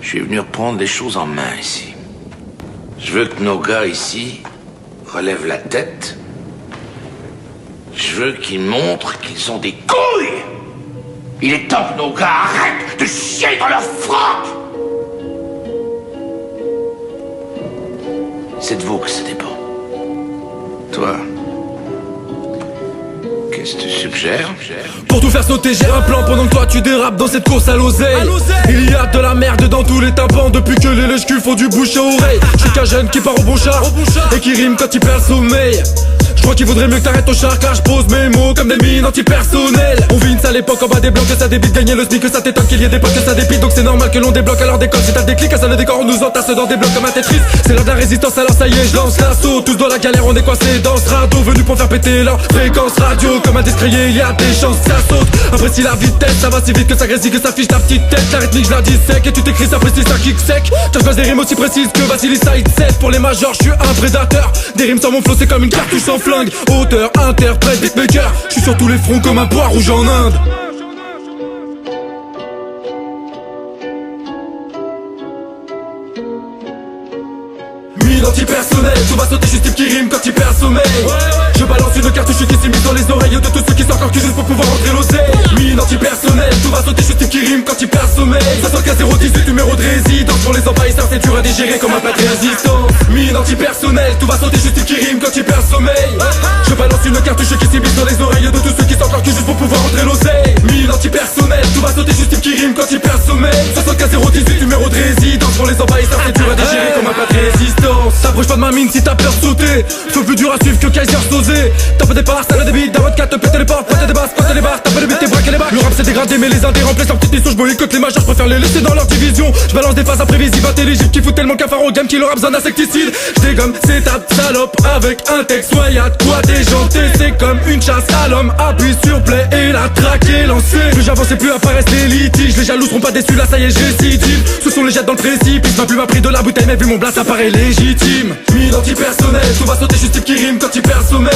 Je suis venu reprendre les choses en main ici. Je veux que nos gars ici relèvent la tête. Je veux qu'ils montrent qu'ils ont des couilles. Il est temps que nos gars arrêtent de chier dans leur froc. C'est de vous que ça dépend. Toi, qu'est-ce que tu suggères? Pour tout faire sauter j'ai un plan pendant que toi tu dérapes dans cette course à l'oseille. Il y a de la merde dans tous les tympans depuis que les lèches-culs font du bouche à oreille. Je suis qu'un jeune qui part au bon char et qui rime quand il perd le sommeil. Je crois qu'il vaudrait mieux que t'arrêtes ton char car je pose mes mots comme des mines antipersonnelles. On vit une sale époque en bas des blocs que ça débite. Gagner le SMIC que ça t'étonne qu'il y ait des potes que ça dépite. Donc c'est normal que l'on débloque alors décolle. Si t'as le déclic, à ça le décor on nous entasse dans des blocs comme un Tetris. C'est l'heure de la résistance alors ça y est je lance l'assaut. Tous dans la galère on est coincés dans ce radeau. Venu pour faire péter leur fréquence radio. Comme un discréé il y a des chances que ça saute. Après si la vitesse ça va si vite que ça grésille que ça fiche ta petite tête. La rythmique je la dissèque et tu t'écris ça précise ça kick sec. Car je passe des rimes aussi précises que Vassili Side 7. Pour les majors je suis un prédateur. Des rimes sur mon flow c'est comme une cartouche sans flingue. Auteur, interprète, beatmaker. Je suis sur tous les fronts comme un poids rouge en Inde. Mine antipersonnel, tout va sauter juste type qui rime quand il perd sommeil. Je balance une cartouche qui s'est mise dans les oreilles de tous ceux qui sont encore juste pour pouvoir rentrer l'oseille. Mine antipersonnel, tout va sauter juste type qui rime quand il perd sommeil. 75 018 numéro de résidence pour les envahisseurs, c'est dur à digérer comme un plat de résistance. Mine antipersonnel, tout va sauter juste type qui rime quand il perd sommeil. Je balance une cartouche qui s'est mise dans les oreilles de tous ceux qui sont encore juste pour pouvoir rentrer l'oseille. Mine antipersonnel, tout va sauter juste type qui rime quand il perd sommeil. 75 018 numéro de résidence pour les envahisseurs, c'est dur à digérer comme un plat de résistance. T'approches pas de ma mine si t'as peur de sauter. Feu plus dur à suivre que Kaiser Sosé. T'as pas des parts, ça le débit, d'un vodka te péter les portes, péter des basses, péter les barres. T'as pas de but, t'es braqué les bacs. Le rap c'est dégradé mais les indés remplissent leur petite mission. Je boycotte les majors, je préfère les laisser dans leur division. Je balance des phases imprévisibles, intelligibles qui foutent tellement cafard au game qu'il aura besoin d'insecticides. Je dégomme ces tapes salope avec un texte. Ouais y'a de quoi déjanter, c'est comme une chasse à l'homme. Appuie sur play et la traque est lancée. Plus j'avance et plus apparaissent les litiges. Les jaloux seront pas déçus, là ça y est j'ai récidive. Ce sont les jets dans le précipice, ma plume a pris de la bouteille mais vu mon blast ça paraît légitime. Mine antipersonnel, tout va sauter juste type qui rime quand il perd sommeil.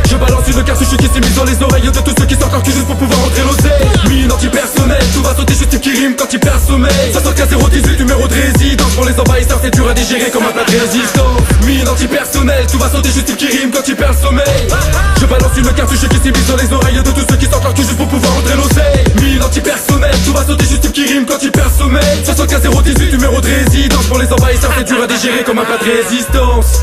Je balance une cartouche qui s'est mise dans les oreilles de tous ceux qui sont encore juste pour pouvoir rentrer l'oseille. Mine antipersonnel, tout va sauter juste type qui rime quand il perd sommeil. 75 018 numéro de résidence pour les envahisseurs, c'est dur à digérer comme un plat de résistance. Mine antipersonnel, tout va sauter juste type qui rime quand il perd sommeil. Je balance une cartouche qui s'est mise dans les oreilles de tous ceux qui sont encore juste pour pouvoir rentrer l'oseille. Mine antipersonnel, tout va sauter juste type qui rime quand il perd sommeil. 75 018 numéro de résidence pour les envahisseurs, c'est dur à digérer comme un plat de résistance.